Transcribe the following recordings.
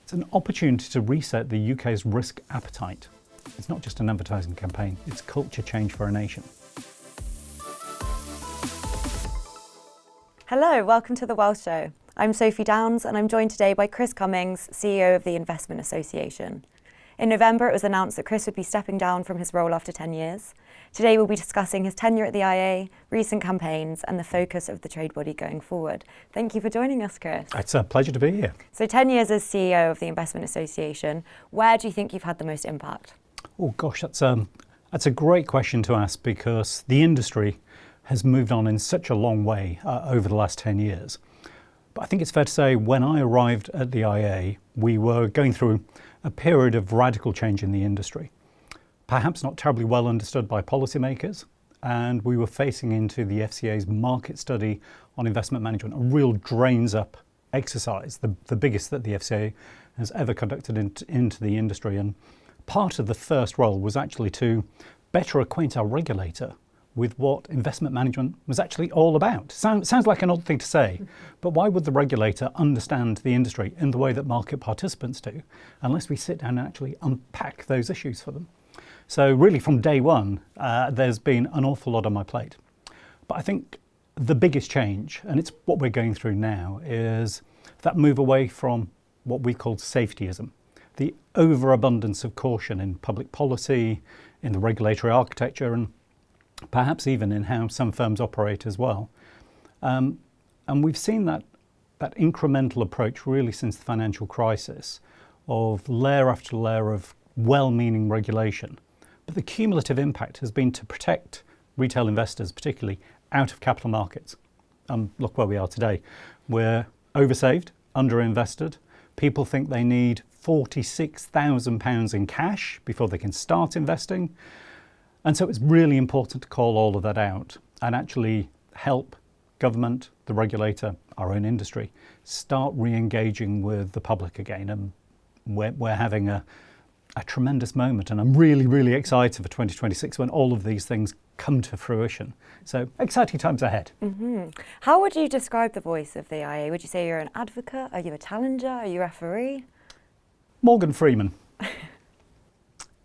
It's an opportunity to reset the UK's risk appetite. It's not just an advertising campaign, it's culture change for a nation. Hello, welcome to The Wealth Show. I'm Sophie Downs and I'm joined today by Chris Cummings, CEO of the Investment Association. In November, it was announced that Chris would be stepping down from his role after 10 years. Today, we'll be discussing his tenure at the IA, recent campaigns, and the focus of the trade body going forward. Thank you for joining us, Chris. It's a pleasure to be here. So 10 years as CEO of the Investment Association, where do you think you've had the most impact? Oh gosh, that's a great question to ask because the industry has moved on in such a long way over the last 10 years. But I think it's fair to say when I arrived at the IA, we were going through a period of radical change in the industry. Perhaps not terribly well understood by policymakers, and we were facing into the FCA's market study on investment management, a real drains-up exercise, the biggest that the FCA has ever conducted into the industry. And part of the first role was actually to better acquaint our regulator with what investment management was actually all about. Sounds like an odd thing to say, but why would the regulator understand the industry in the way that market participants do, unless we sit down and actually unpack those issues for them? So really from day one, there's been an awful lot on my plate. But I think the biggest change, and it's what we're going through now, is that move away from what we call safetyism, the overabundance of caution in public policy, in the regulatory architecture, and perhaps even in how some firms operate as well. And we've seen that incremental approach really since the financial crisis of layer after layer of well-meaning regulation. But the cumulative impact has been to protect retail investors, particularly out of capital markets. Look where we are today. We're oversaved, underinvested. People think they need £46,000 in cash before they can start investing. And so it's really important to call all of that out and actually help government, the regulator, our own industry, start re-engaging with the public again. And we're having a tremendous moment, and I'm really, really excited for 2026 when all of these things come to fruition. So exciting times ahead. Mm-hmm. How would you describe the voice of the IA? Would you say you're an advocate? Are you a challenger? Are you a referee? Morgan Freeman.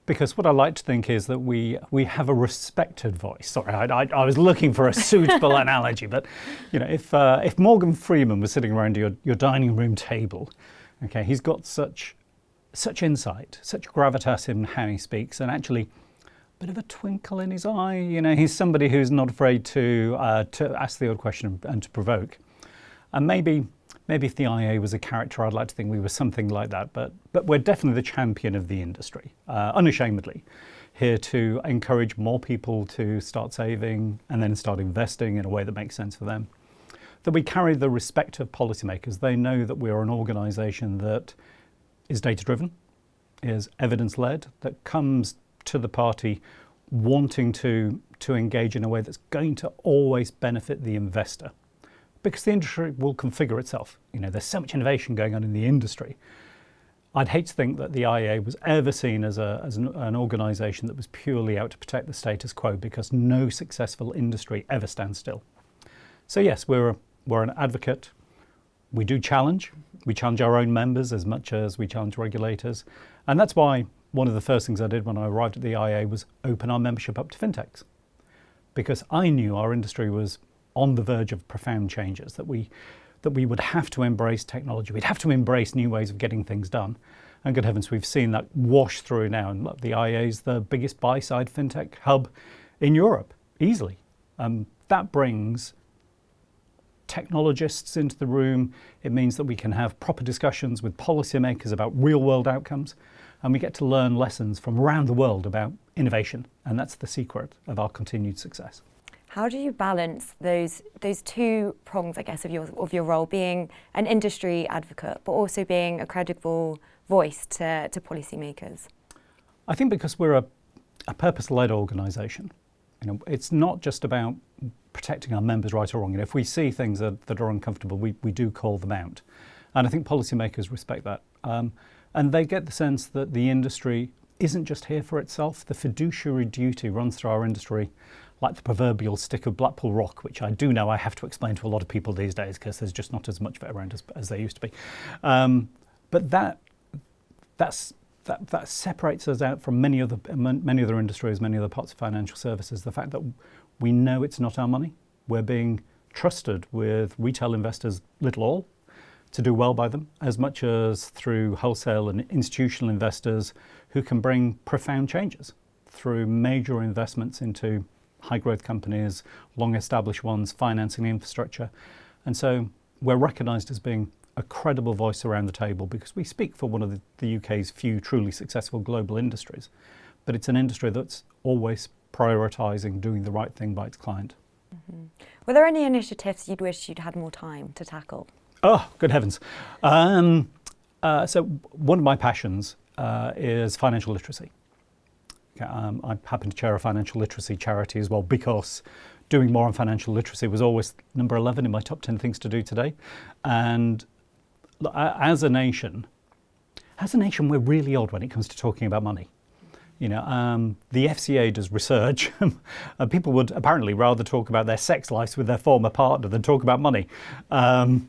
Because what I like to think is that we have a respected voice. Sorry, I was looking for a suitable analogy, but you know, if Morgan Freeman was sitting around your dining room table, okay, he's got such insight, such gravitas in how he speaks, and actually a bit of a twinkle in his eye. You know, he's somebody who's not afraid to ask the odd question and to provoke. And maybe if the IA was a character, I'd like to think we were something like that. But we're definitely the champion of the industry, unashamedly, here to encourage more people to start saving and then start investing in a way that makes sense for them. That we carry the respect of policymakers. They know that we are an organisation that is data-driven, is evidence-led, that comes to the party wanting to engage in a way that's going to always benefit the investor. Because the industry will configure itself. You know, there's so much innovation going on in the industry. I'd hate to think that the IA was ever seen as an organisation that was purely out to protect the status quo, because no successful industry ever stands still. So yes, we're an advocate. We do challenge. We challenge our own members as much as we challenge regulators. And that's why one of the first things I did when I arrived at the IA was open our membership up to fintechs. Because I knew our industry was on the verge of profound changes, that we would have to embrace technology. We'd have to embrace new ways of getting things done. And good heavens, we've seen that wash through now. And look, the IA is the biggest buy-side fintech hub in Europe, easily. That brings technologists into the room. It means that we can have proper discussions with policymakers about real-world outcomes. And we get to learn lessons from around the world about innovation. And that's the secret of our continued success. How do you balance those two prongs, I guess, of your role, being an industry advocate, but also being a credible voice to policymakers? I think because we're a purpose-led organisation, you know, it's not just about protecting our members right or wrong. You know, if we see things that are uncomfortable, we do call them out. And I think policymakers respect that. And they get the sense that the industry isn't just here for itself. The fiduciary duty runs through our industry like the proverbial stick of Blackpool rock, which I do know I have to explain to a lot of people these days because there's just not as much of it around as there used to be. But that separates us out from many other industries, many other parts of financial services. The fact that we know it's not our money. We're being trusted with retail investors, little all, to do well by them, as much as through wholesale and institutional investors who can bring profound changes through major investments into high growth companies, long established ones, financing infrastructure. And so we're recognised as being a credible voice around the table because we speak for one of the UK's few truly successful global industries. But it's an industry that's always prioritising doing the right thing by its client. Mm-hmm. Were there any initiatives you'd wish you'd had more time to tackle? Oh, good heavens. So one of my passions is financial literacy. I happen to chair a financial literacy charity as well because doing more on financial literacy was always number 11 in my top 10 things to do today. And as a nation, we're really odd when it comes to talking about money. The FCA does research. People would apparently rather talk about their sex lives with their former partner than talk about money. So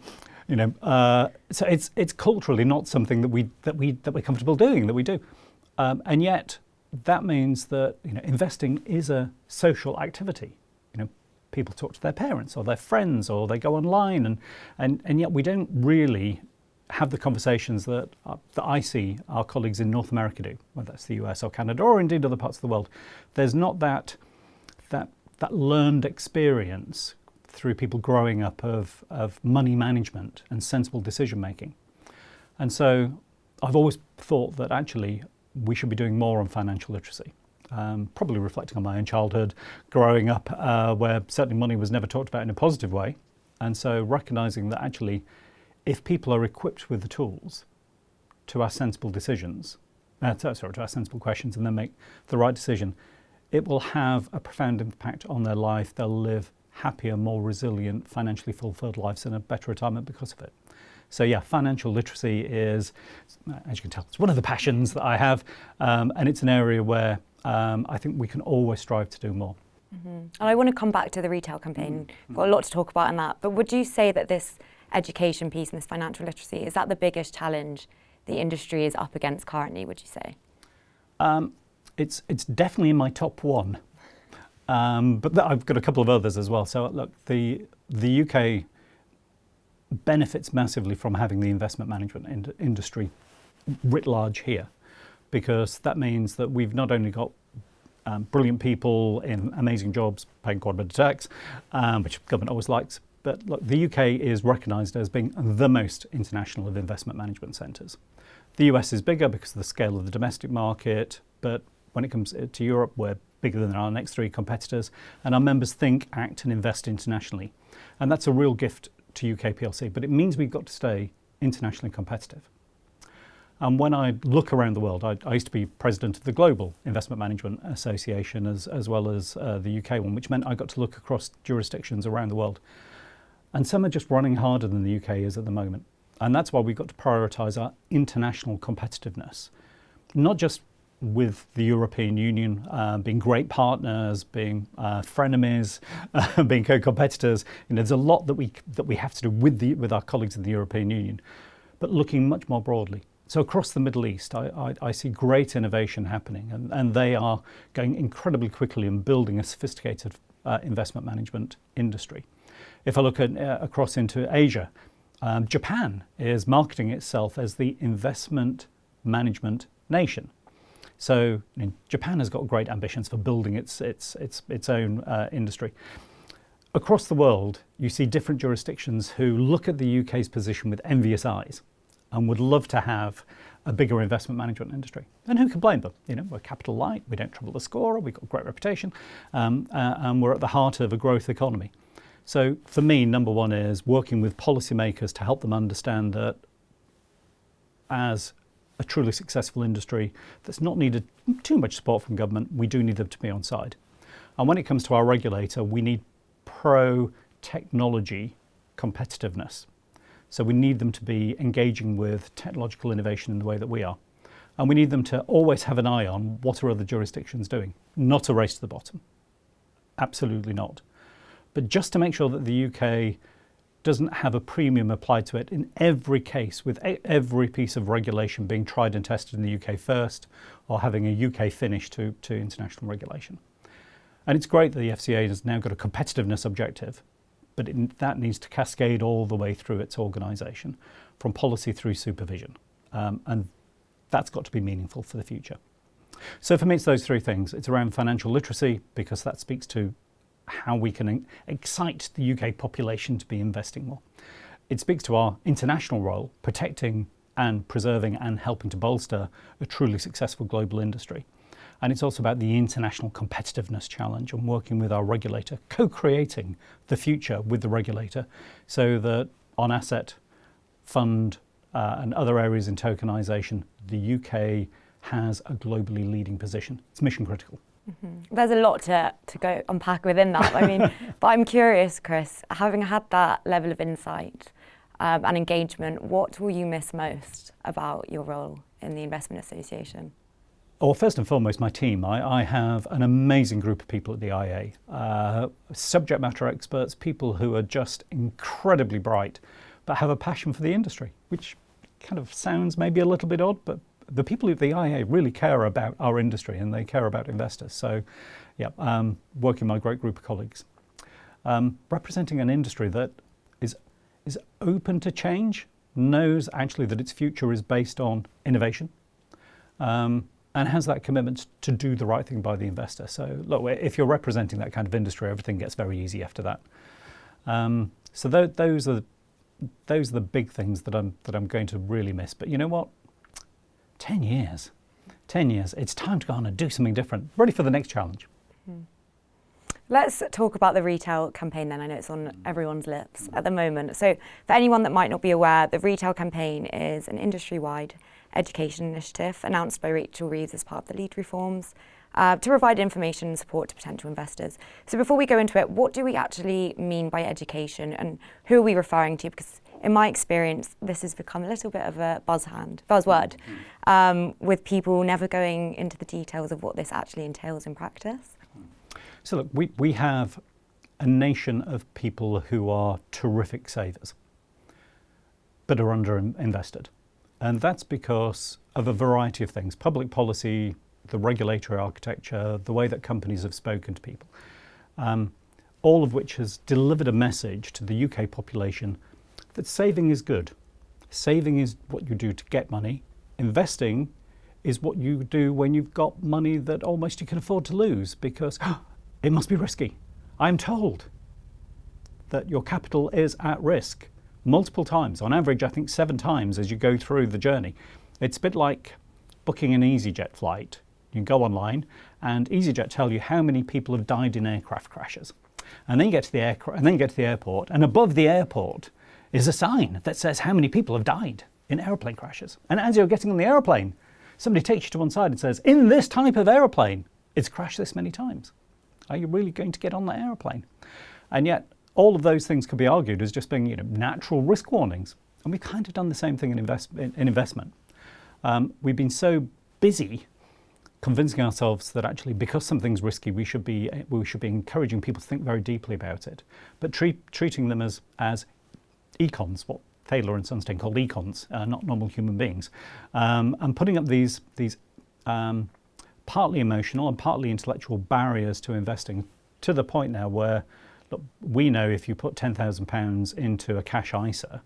it's culturally not something that we're comfortable doing, that we do, and yet that means that investing is a social activity. People talk to their parents or their friends, or they go online, and yet we don't really have the conversations that I see our colleagues in North America do, whether that's the US or Canada or indeed other parts of the world. There's not that learned experience through people growing up of money management and sensible decision making. And so I've always thought that actually we should be doing more on financial literacy. Probably reflecting on my own childhood, growing up where certainly money was never talked about in a positive way. And so recognising that actually if people are equipped with the tools to ask sensible decisions, to ask sensible questions and then make the right decision, it will have a profound impact on their life. They'll live happier, more resilient, financially fulfilled lives and a better retirement because of it. So yeah, financial literacy is, as you can tell, it's one of the passions that I have, and it's an area where I think we can always strive to do more. Mm-hmm. And I want to come back to the retail campaign. We've got a lot to talk about in that, but would you say that this education piece and this financial literacy, is that the biggest challenge the industry is up against currently, would you say? It's definitely in my top one, but I've got a couple of others as well. So look, the UK benefits massively from having the investment management industry writ large here, because that means that we've not only got brilliant people in amazing jobs paying quite a bit of tax, which government always likes, but look, the UK is recognised as being the most international of investment management centres. The US is bigger because of the scale of the domestic market, but when it comes to Europe, we're bigger than our next three competitors, and our members think, act and invest internationally. And that's a real gift to UK PLC, but it means we've got to stay internationally competitive. And when I look around the world, I used to be president of the Global Investment Management Association as well as the UK one, which meant I got to look across jurisdictions around the world. And some are just running harder than the UK is at the moment. And that's why we've got to prioritise our international competitiveness, not just with the European Union being great partners, being frenemies, being co-competitors. There's a lot that we have to do with our colleagues in the European Union, but looking much more broadly. So across the Middle East, I see great innovation happening, and they are going incredibly quickly and building a sophisticated investment management industry. If I look across into Asia, Japan is marketing itself as the investment management nation. So Japan has got great ambitions for building its own industry. Across the world, you see different jurisdictions who look at the UK's position with envious eyes and would love to have a bigger investment management industry. And who can blame them? We're capital light, we don't trouble the scorer, we've got a great reputation, and we're at the heart of a growth economy. So for me, number one is working with policymakers to help them understand that as a truly successful industry that's not needed too much support from government, we do need them to be on side. And when it comes to our regulator, we need pro-technology competitiveness. So we need them to be engaging with technological innovation in the way that we are. And we need them to always have an eye on what are other jurisdictions doing, not a race to the bottom. Absolutely not. But just to make sure that the UK doesn't have a premium applied to it in every case, with every piece of regulation being tried and tested in the UK first, or having a UK finish to international regulation. And it's great that the FCA has now got a competitiveness objective, but that needs to cascade all the way through its organisation, from policy through supervision. And that's got to be meaningful for the future. So for me, it's those three things. It's around financial literacy, because that speaks to how we can excite the UK population to be investing more. It speaks to our international role, protecting and preserving and helping to bolster a truly successful global industry. And it's also about the international competitiveness challenge and working with our regulator, co-creating the future with the regulator, so that on asset, fund and other areas in tokenisation, the UK has a globally leading position. It's mission critical. Mm-hmm. There's a lot to go unpack within that. I mean, but I'm curious, Chris, having had that level of insight and engagement, what will you miss most about your role in the Investment Association? Well, first and foremost, my team. I have an amazing group of people at the IA, subject matter experts, people who are just incredibly bright, but have a passion for the industry, which kind of sounds maybe a little bit odd, but the people at the IA really care about our industry and they care about investors. So, yeah, working with my great group of colleagues. Representing an industry that is open to change, knows actually that its future is based on innovation, and has that commitment to do the right thing by the investor. So look, if you're representing that kind of industry, everything gets very easy after that. So those are the big things that I'm going to really miss. But you know what? 10 years. It's time to go on and do something different. Ready for the next challenge. Mm-hmm. Let's talk about the retail campaign then. I know it's on everyone's lips at the moment. So for anyone that might not be aware, the retail campaign is an industry-wide education initiative announced by Rachel Reeves as part of the lead reforms to provide information and support to potential investors. So before we go into it, what do we actually mean by education and who are we referring to? Because in my experience, this has become a little bit of a buzzword, with people never going into the details of what this actually entails in practice. So look, we have a nation of people who are terrific savers, but are under-invested. And that's because of a variety of things: public policy, the regulatory architecture, the way that companies have spoken to people, all of which has delivered a message to the UK population that saving is good. Saving is what you do to get money. Investing is what you do when you've got money that almost you can afford to lose, because it must be risky. I'm told that your capital is at risk multiple times, on average I think 7 times as you go through the journey. It's a bit like booking an EasyJet flight. You can go online and EasyJet tell you how many people have died in aircraft crashes. And then you get to the airport, and above the airport is a sign that says how many people have died in aeroplane crashes. And as you're getting on the aeroplane, somebody takes you to one side and says, in this type of aeroplane, it's crashed this many times. Are you really going to get on that aeroplane? And yet, all of those things could be argued as just being, natural risk warnings. And we've kind of done the same thing in investment. We've been so busy convincing ourselves that actually, because something's risky, we should be encouraging people to think very deeply about it, but treating them as econs, what Thaler and Sunstein called econs, not normal human beings, and putting up these partly emotional and partly intellectual barriers to investing, to the point now where, look, we know if you put £10,000 into a cash ISA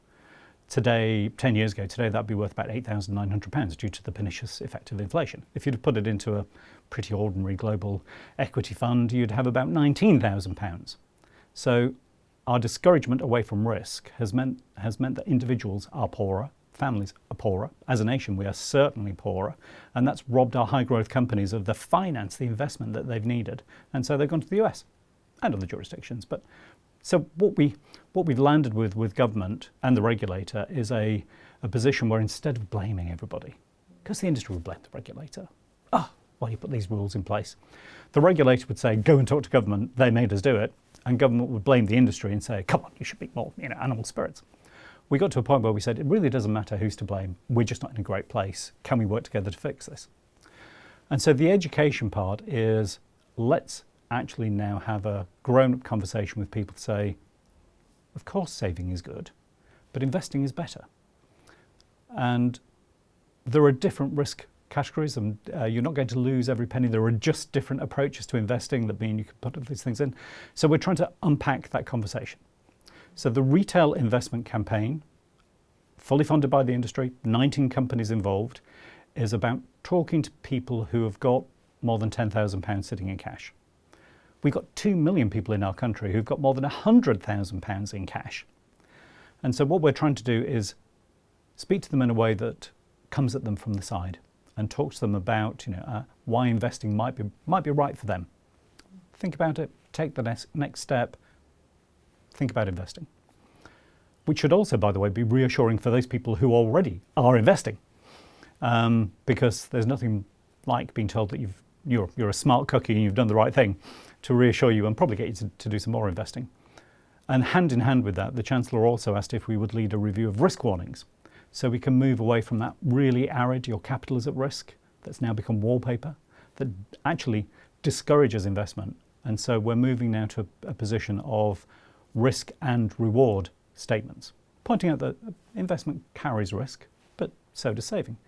today, 10 years ago today, that'd be worth about £8,900 due to the pernicious effect of inflation. If you'd put it into a pretty ordinary global equity fund, you'd have about £19,000. So our discouragement away from risk has meant that individuals are poorer, families are poorer. As a nation, we are certainly poorer, and that's robbed our high growth companies of the finance, the investment that they've needed. And so they've gone to the US and other jurisdictions. But so what we've landed with government and the regulator is a position where, instead of blaming everybody, because the industry would blame the regulator, well, you put these rules in place, the regulator would say, go and talk to government, they made us do it, and government would blame the industry and say, come on, you should be more animal spirits. We got to a point where we said, it really doesn't matter who's to blame, we're just not in a great place, can we work together to fix this? And so the education part is, let's actually now have a grown-up conversation with people to say, Of course, saving is good, but investing is better. And there are different risk categories, and you're not going to lose every penny. There are just different approaches to investing that mean you can put these things in. So we're trying to unpack that conversation. So the retail investment campaign, fully funded by the industry, 19 companies involved, is about talking to people who have got more than £10,000 sitting in cash. We've got 2 million people in our country who've got more than £100,000 in cash. And so what we're trying to do is speak to them in a way that comes at them from the side and talk to them about why investing might be right for them. Think about it, take the next step, think about investing. Which should also, by the way, be reassuring for those people who already are investing, because there's nothing like being told that you're a smart cookie and you've done the right thing to reassure you and probably get you to do some more investing. And hand in hand with that, the Chancellor also asked if we would lead a review of risk warnings, so we can move away from that really arid, your capital is at risk, that's now become wallpaper, that actually discourages investment. And so we're moving now to a position of risk and reward statements, pointing out that investment carries risk, but so does saving.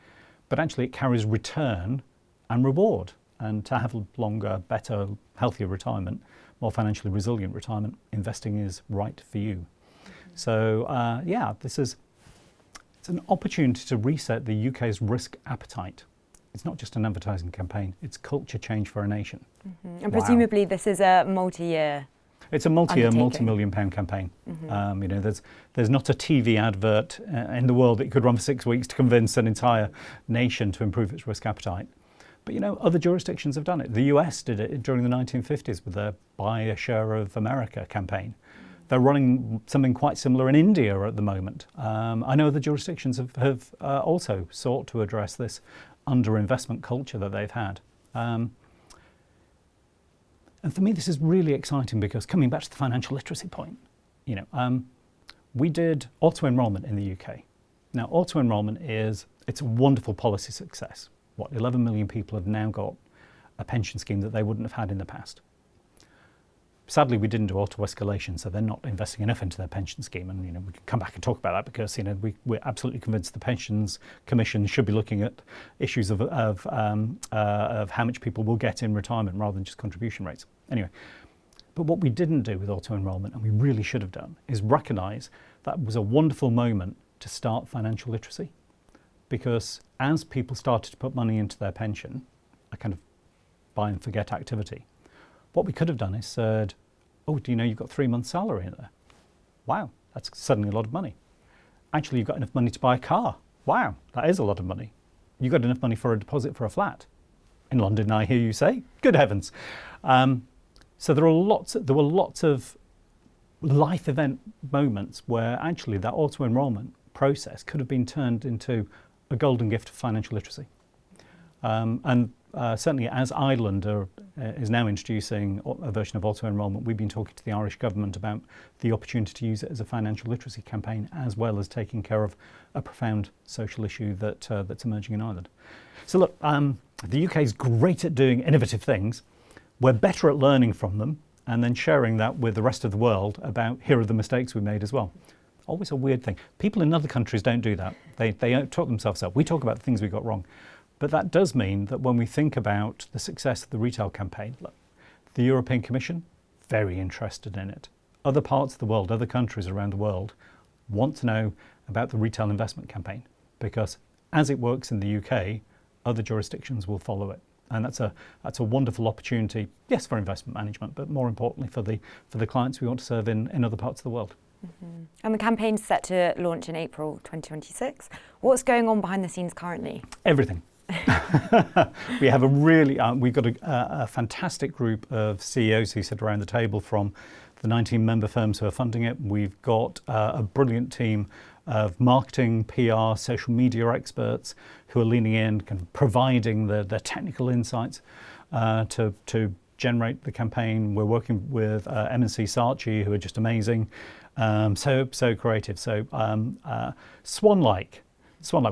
But actually it carries return and reward. And to have a longer, better, healthier retirement, more financially resilient retirement, investing is right for you. So it's an opportunity to reset the UK's risk appetite. It's not just an advertising campaign, it's culture change for a nation. Mm-hmm. And presumably this is a multi-year. It's a multi-year, multi-million pound campaign. Mm-hmm. There's not a TV advert in the world that could run for 6 weeks to convince an entire nation to improve its risk appetite. But other jurisdictions have done it. The US did it during the 1950s with their Buy a Share of America campaign. They're running something quite similar in India at the moment. I know other jurisdictions have also sought to address this underinvestment culture that they've had. And for me, this is really exciting because coming back to the financial literacy point, we did auto-enrolment in the UK. Now, auto-enrolment it's a wonderful policy success. 11 million people have now got a pension scheme that they wouldn't have had in the past. Sadly, we didn't do auto-escalation, so they're not investing enough into their pension scheme. And we can come back and talk about that because we're absolutely convinced the Pensions Commission should be looking at issues of how much people will get in retirement rather than just contribution rates. Anyway, but what we didn't do with auto-enrolment, and we really should have done, is recognise that was a wonderful moment to start financial literacy. Because as people started to put money into their pension, a kind of buy and forget activity, what we could have done is said, oh, do you know you've got 3 months' salary in there? Wow, that's suddenly a lot of money. Actually, you've got enough money to buy a car. Wow, that is a lot of money. You've got enough money for a deposit for a flat. In London, I hear you say, good heavens. So there were lots of life event moments where actually that auto-enrolment process could have been turned into a golden gift of financial literacy. Certainly as Ireland is now introducing a version of auto-enrolment, we've been talking to the Irish government about the opportunity to use it as a financial literacy campaign, as well as taking care of a profound social issue that's emerging in Ireland. So look, the UK is great at doing innovative things. We're better at learning from them and then sharing that with the rest of the world about here are the mistakes we made as well. Always a weird thing. People in other countries don't do that. They don't talk themselves up. We talk about the things we got wrong. But that does mean that when we think about the success of the retail campaign, look, the European Commission, very interested in it. Other parts of the world, other countries around the world want to know about the retail investment campaign because as it works in the UK, other jurisdictions will follow it. And that's a wonderful opportunity, yes, for investment management, but more importantly for the clients we want to serve in other parts of the world. Mm-hmm. And the campaign's set to launch in April 2026. What's going on behind the scenes currently? Everything. We have we've got a fantastic group of CEOs who sit around the table from the 19 member firms who are funding it. We've got a brilliant team of marketing, PR, social media experts who are leaning in, kind of providing the technical insights to generate the campaign. We're working with M&C Saatchi, who are just amazing, so creative. So Swan-like.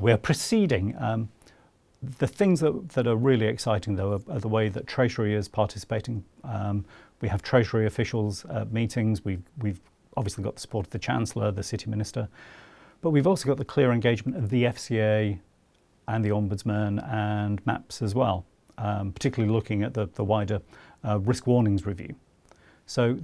We are proceeding. The things that are really exciting, though, are the way that Treasury is participating. We have Treasury officials meetings. We've obviously got the support of the Chancellor, the City Minister, but we've also got the clear engagement of the FCA and the Ombudsman and MAPS as well, particularly looking at the wider risk warnings review. So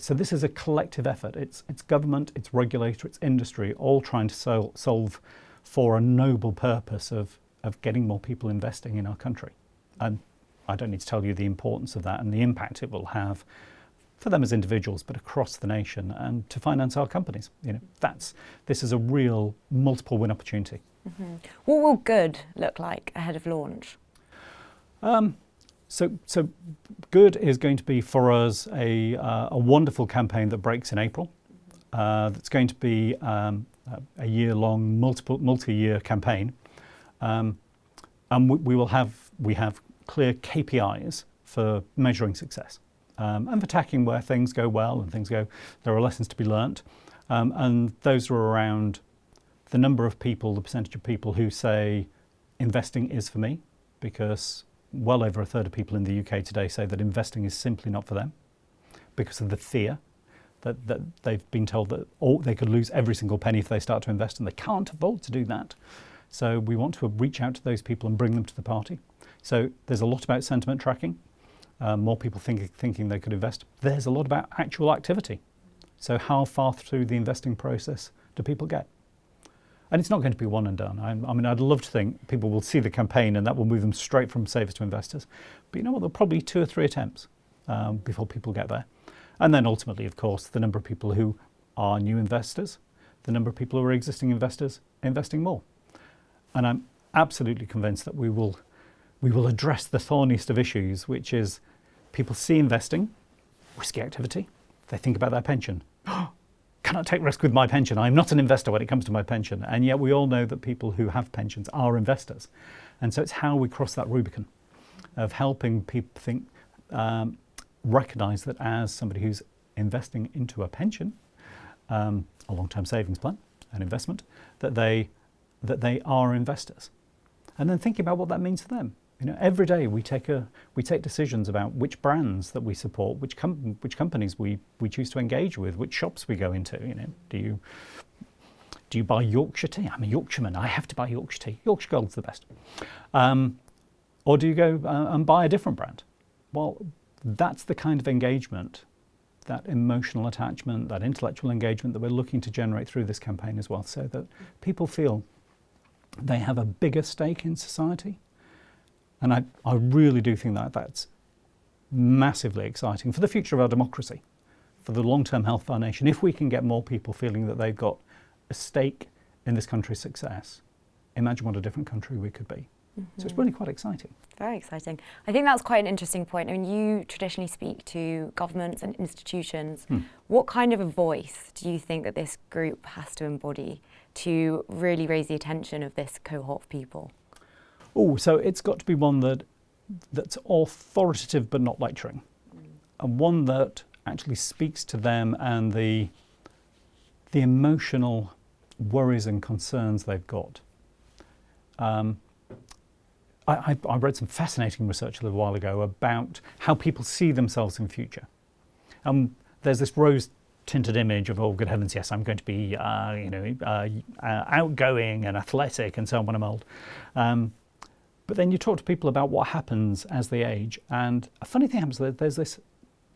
this is a collective effort. It's government, it's regulator, it's industry, all trying to solve for a noble purpose of getting more people investing in our country. And I don't need to tell you the importance of that and the impact it will have for them as individuals, but across the nation, and to finance our companies. This is a real multiple win opportunity. Mm-hmm. What will good look like ahead of launch? So good is going to be for us a wonderful campaign that breaks in April. That's going to be a year-long, multi-year campaign, and we have clear KPIs for measuring success, and for tracking where things go well and there are lessons to be learnt, and those are around the number of people, the percentage of people who say investing is for me, because well over a third of people in the UK today say that investing is simply not for them because of the fear that they've been told that they could lose every single penny if they start to invest, and they can't afford to do that. So we want to reach out to those people and bring them to the party. So there's a lot about sentiment tracking, more people thinking they could invest. There's a lot about actual activity. So how far through the investing process do people get? And it's not going to be one and done. I mean, I'd love to think people will see the campaign and that will move them straight from savers to investors. But you know what? There'll probably be 2 or 3 attempts before people get there. And then ultimately, of course, the number of people who are new investors, the number of people who are existing investors investing more. And I'm absolutely convinced that we will address the thorniest of issues, which is people see investing, risky activity. They think about their pension. Cannot take risk with my pension. I'm not an investor when it comes to my pension. And yet we all know that people who have pensions are investors. And so it's how we cross that Rubicon of helping people recognise that as somebody who's investing into a pension, a long-term savings plan, an investment, that they are investors. And then thinking about what that means for them. Every day we take decisions about which brands that we support, which companies we choose to engage with, which shops we go into. Do you buy Yorkshire tea? I'm a Yorkshireman. I have to buy Yorkshire tea. Yorkshire Gold's the best. Or do you go and buy a different brand? Well, that's the kind of engagement, that emotional attachment, that intellectual engagement that we're looking to generate through this campaign as well, so that people feel they have a bigger stake in society. And I really do think that that's massively exciting for the future of our democracy, for the long-term health of our nation. If we can get more people feeling that they've got a stake in this country's success, imagine what a different country we could be. Mm-hmm. So it's really quite exciting. Very exciting. I think that's quite an interesting point. I mean, you traditionally speak to governments and institutions. What kind of a voice do you think that this group has to embody to really raise the attention of this cohort of people? So it's got to be one that's authoritative but not lecturing, and one that actually speaks to them and the emotional worries and concerns they've got. I read some fascinating research a little while ago about how people see themselves in future. There's this rose-tinted image of, oh, good heavens, yes, I'm going to be outgoing and athletic and so on when I'm old. But then you talk to people about what happens as they age, and a funny thing happens. There's this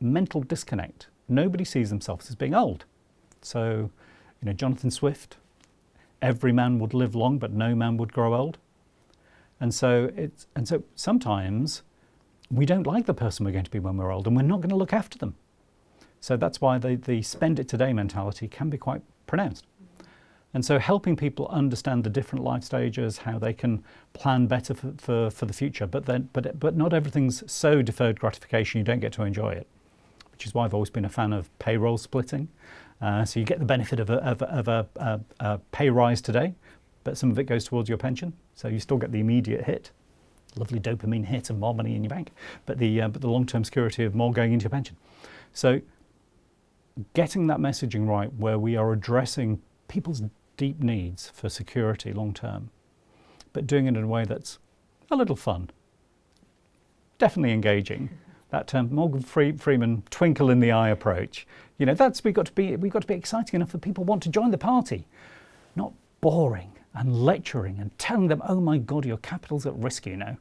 mental disconnect. Nobody sees themselves as being old. So, Jonathan Swift, every man would live long, but no man would grow old. And so sometimes we don't like the person we're going to be when we're old, and we're not going to look after them. So that's why the spend it today mentality can be quite pronounced. And so helping people understand the different life stages, how they can plan better for the future, but not everything's so deferred gratification you don't get to enjoy it, which is why I've always been a fan of payroll splitting. So you get the benefit of a pay rise today, but some of it goes towards your pension. So you still get the immediate hit, lovely dopamine hit of more money in your bank, but the long-term security of more going into your pension. So getting that messaging right, where we are addressing people's deep needs for security long-term, but doing it in a way that's a little fun, definitely engaging, that Morgan Freeman twinkle in the eye approach. You know, we've got to be exciting enough that people want to join the party, not boring and lecturing and telling them, oh my God, your capital's at risk, you know.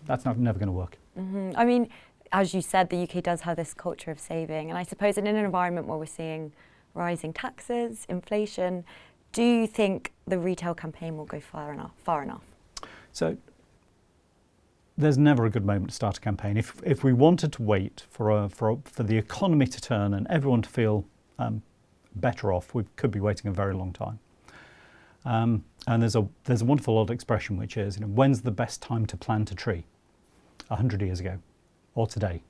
That's never going to work. Mm-hmm. I mean, as you said, the UK does have this culture of saving, and I suppose in an environment where we're seeing rising taxes, inflation, do you think the retail campaign will go far enough? So there's never a good moment to start a campaign. If we wanted to wait for the economy to turn and everyone to feel better off, we could be waiting a very long time. And there's a wonderful old expression which is, you know, when's the best time to plant a tree? 100 years ago, or today?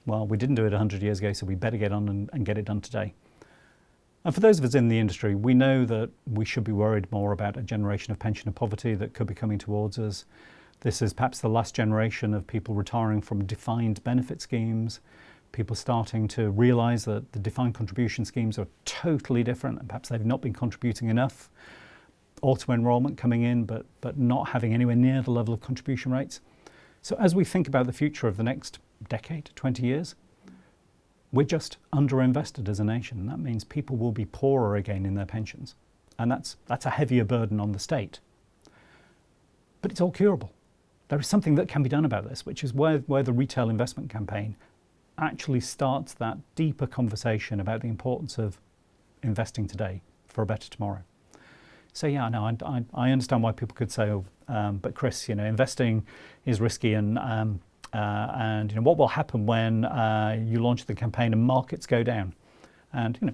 Well, we didn't do it 100 years ago, so we better get on and get it done today. And for those of us in the industry, we know that we should be worried more about a generation of pensioner poverty that could be coming towards us. This is perhaps the last generation of people retiring from defined benefit schemes, people starting to realise that the defined contribution schemes are totally different and perhaps they've not been contributing enough. Auto-enrolment coming in, but not having anywhere near the level of contribution rates. So as we think about the future of the next decade, 20 years, we're just underinvested as a nation. And that means people will be poorer again in their pensions. And that's a heavier burden on the state. But it's all curable. There is something that can be done about this, which is where the retail investment campaign actually starts that deeper conversation about the importance of investing today for a better tomorrow. So yeah, no, I understand why people could say, oh, but Chris, you know, investing is risky, and you know, what will happen when you launch the campaign and markets go down? And you know,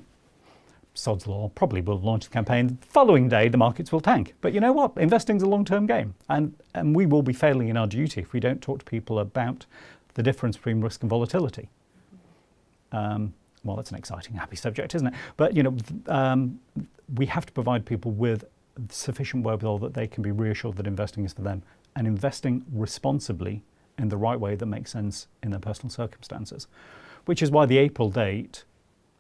sod's law, probably will launch the campaign. The following day, the markets will tank. But you know what? Investing's a long-term game, and we will be failing in our duty if we don't talk to people about the difference between risk and volatility. Well, that's an exciting, happy subject, isn't it? But you know, we have to provide people with sufficient wherewithal that they can be reassured that investing is for them, and investing responsibly in the right way that makes sense in their personal circumstances. Which is why the April date,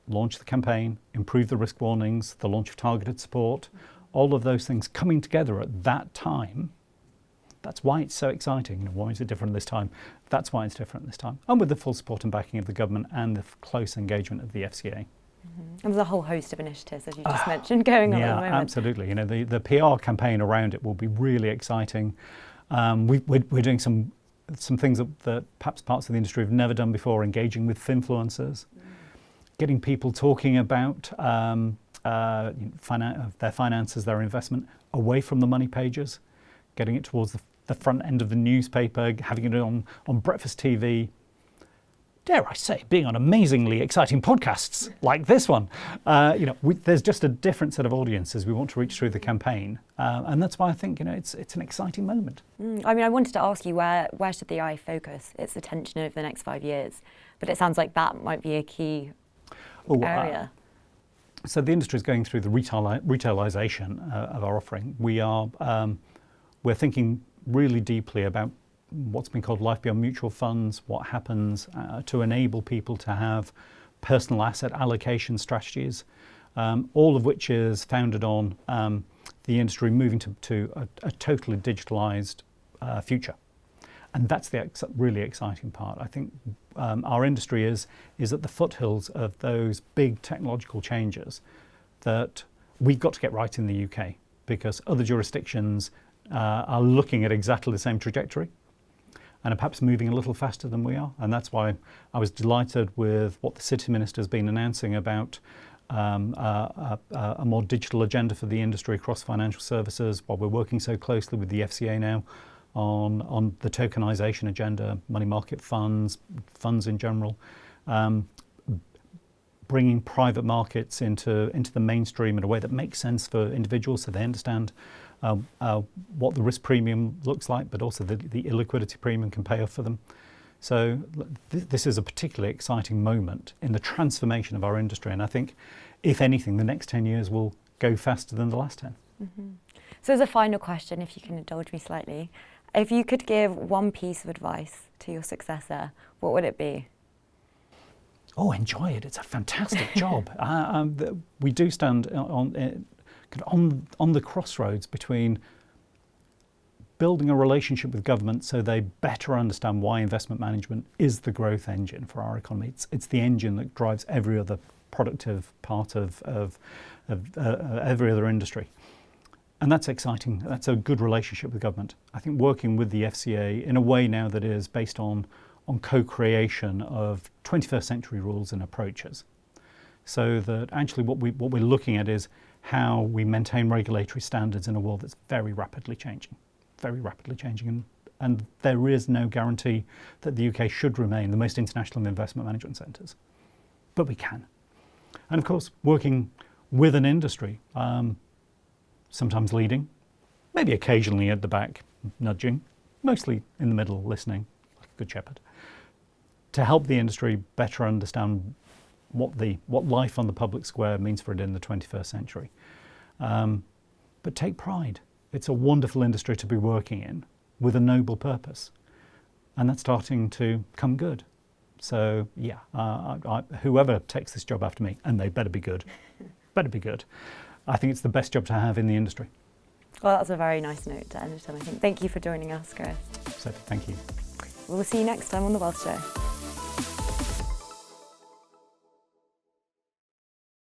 launch the campaign, improve the risk warnings, the launch of targeted support, all of those things coming together at that time. That's why it's so exciting. You know, why is it different this time? That's why it's different this time. And with the full support and backing of the government and the close engagement of the FCA. Mm-hmm. And there's a whole host of initiatives, as you just mentioned, going on at the moment. Yeah, absolutely. You know, the PR campaign around it will be really exciting. We're doing some things that perhaps parts of the industry have never done before, engaging with finfluencers, getting people talking about their finances, their investment, away from the money pages, getting it towards the front end of the newspaper, having it on breakfast TV, dare I say, being on amazingly exciting podcasts like this one. You know, there's just a different set of audiences we want to reach through the campaign, and that's why I think, you know, it's an exciting moment. I mean, I wanted to ask you, where should the eye focus its attention over the next 5 years? But it sounds like that might be a key area. So the industry is going through the retailization of our offering. We're thinking really deeply about what's been called life beyond mutual funds, what happens to enable people to have personal asset allocation strategies, all of which is founded on the industry moving to a totally digitalized future. And that's the really exciting part. I think our industry is at the foothills of those big technological changes that we've got to get right in the UK, because other jurisdictions are looking at exactly the same trajectory and are perhaps moving a little faster than we are. And that's why I was delighted with what the City Minister has been announcing about a more digital agenda for the industry across financial services, while we're working so closely with the FCA now on the tokenisation agenda, money market funds in general, bringing private markets into the mainstream in a way that makes sense for individuals, so they understand what the risk premium looks like, but also the illiquidity premium can pay off for them. So this is a particularly exciting moment in the transformation of our industry, and I think, if anything, the next 10 years will go faster than the last 10. Mm-hmm. So as a final question, if you can indulge me slightly, if you could give one piece of advice to your successor, what would it be? Oh, enjoy it. It's a fantastic job. We do stand on the crossroads between building a relationship with government so they better understand why investment management is the growth engine for our economy. It's the engine that drives every other productive part of every other industry. And that's exciting. That's a good relationship with government. I think working with the FCA in a way now that is based on co-creation of 21st century rules and approaches, so that actually what we're looking at is how we maintain regulatory standards in a world that's very rapidly changing, and there is no guarantee that the UK should remain the most international investment management centres, but we can. And of course, working with an industry, sometimes leading, maybe occasionally at the back, nudging, mostly in the middle, listening, like a good shepherd, to help the industry better understand what life on the public square means for it in the 21st century. But take pride. It's a wonderful industry to be working in with a noble purpose, and that's starting to come good. So yeah, whoever takes this job after me, and they better be good, I think it's the best job to have in the industry. Well, that's a very nice note to end it on, I think. Thank you for joining us, Chris. So thank you. We'll see you next time on The Wealth Show.